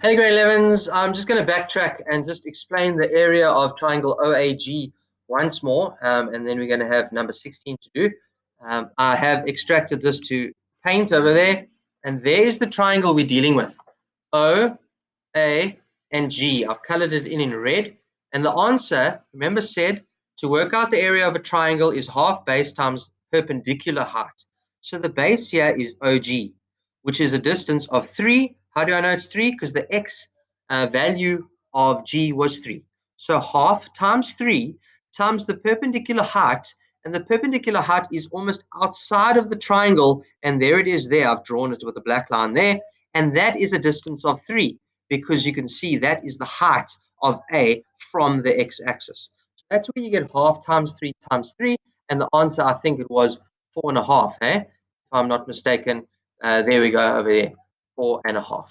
Hey grade 11s, I'm just going to backtrack and just explain the area of triangle OAG once more, and then we're going to have number 16 to do. I have extracted this to paint over there, and there's the triangle we're dealing with. O, A, and G. I've colored it in red, and the answer, remember, said to work out the area of a triangle is half base times perpendicular height. So the base here is OG, which is a distance of 3. How do I know it's 3? Because the x value of G was 3. So half times 3 times the perpendicular height, and the perpendicular height is almost outside of the triangle, and there it is there. I've drawn it with a black line there, and that is a distance of 3 because you can see that is the height of A from the x-axis. So that's where you get half times 3 times 3, and the answer, I think it was 4.5, if I'm not mistaken. There we go over there, 4.5.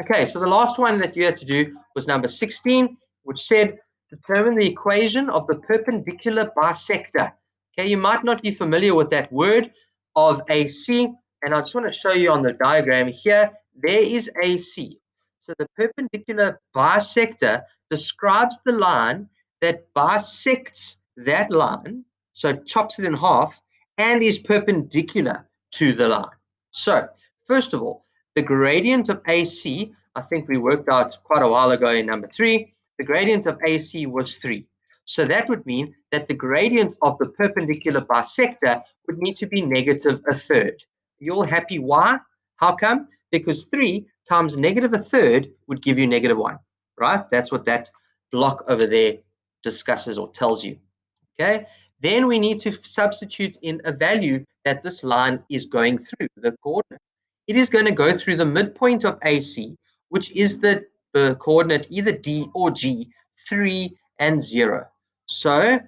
Okay, so the last one that you had to do was number 16, which said determine the equation of the perpendicular bisector. Okay, you might not be familiar with that word of AC, and I just want to show you on the diagram here, there is AC. So the perpendicular bisector describes the line that bisects that line, so chops it in half, and is perpendicular to the line. So, first of all, the gradient of AC, I think we worked out quite a while ago in number 3, the gradient of AC was 3. So that would mean that the gradient of the perpendicular bisector would need to be negative a third. You all happy? Why? How come? Because 3 times negative a third would give you negative 1, right? That's what that block over there discusses or tells you. Okay, then we need to substitute in a value that this line is going through, the coordinate. It is going to go through the midpoint of AC, which is the coordinate either D or G, 3 and 0. So,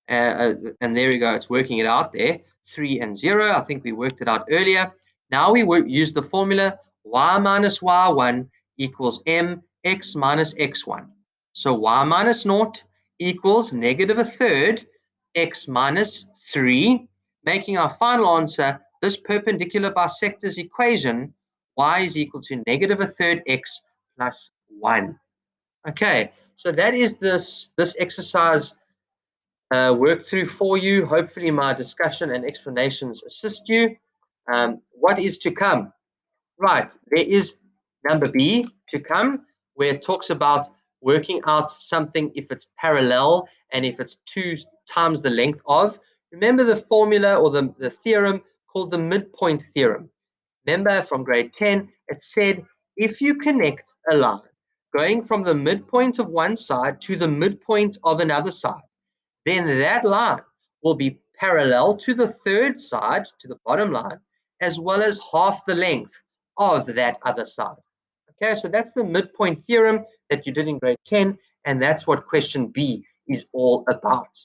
and there we go, it's working it out there, 3 and 0. I think we worked it out earlier. Now we use the formula y minus y1 equals mx minus x1. So y minus 0 equals negative a third x minus 3, making our final answer this perpendicular bisector's equation, y is equal to negative a third x plus 1. Okay, so that is this exercise worked through for you. Hopefully my discussion and explanations assist you. What is to come? Right, there is number B to come, where it talks about working out something if it's parallel and if it's 2 times the length of. Remember the formula or the theorem called the midpoint theorem. Remember from grade 10, it said if you connect a line going from the midpoint of one side to the midpoint of another side, then that line will be parallel to the third side, to the bottom line, as well as half the length of that other side. Okay, so that's the midpoint theorem that you did in grade 10, and that's what question B is all about.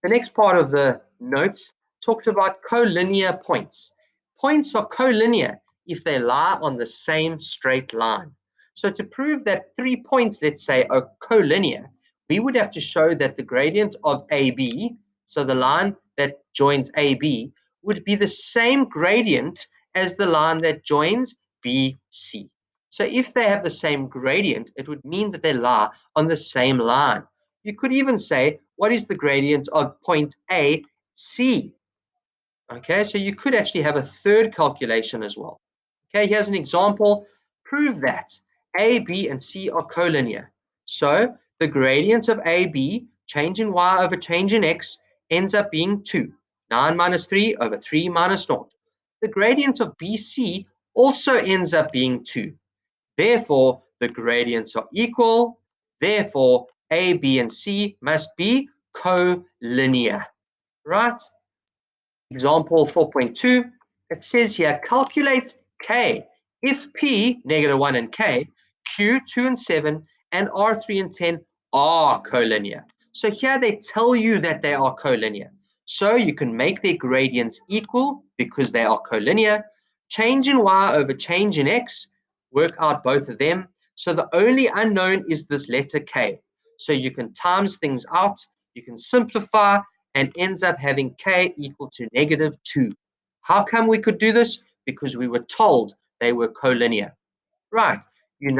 The next part of the notes talks about collinear points. Points are collinear if they lie on the same straight line. So to prove that 3 points, let's say, are collinear, we would have to show that the gradient of AB, so the line that joins AB, would be the same gradient as the line that joins BC. So if they have the same gradient, it would mean that they lie on the same line. You could even say, what is the gradient of point AC? Okay, so you could actually have a third calculation as well. Okay, here's an example. Prove that A, B, and C are collinear. So the gradient of AB, change in y over change in x, ends up being 2. 9 minus 3 over 3 minus 0. The gradient of BC also ends up being 2. Therefore, the gradients are equal. Therefore, A, B, and C must be collinear, right? Example 4.2, it says here, calculate K if P, negative 1 and K, Q, 2 and 7, and R, 3 and 10 are collinear. So here they tell you that they are collinear. So you can make their gradients equal because they are collinear. Change in y over change in x, work out both of them. So the only unknown is this letter K. So you can times things out, you can simplify, and ends up having K equal to negative 2. How come we could do this? Because we were told they were collinear. Right,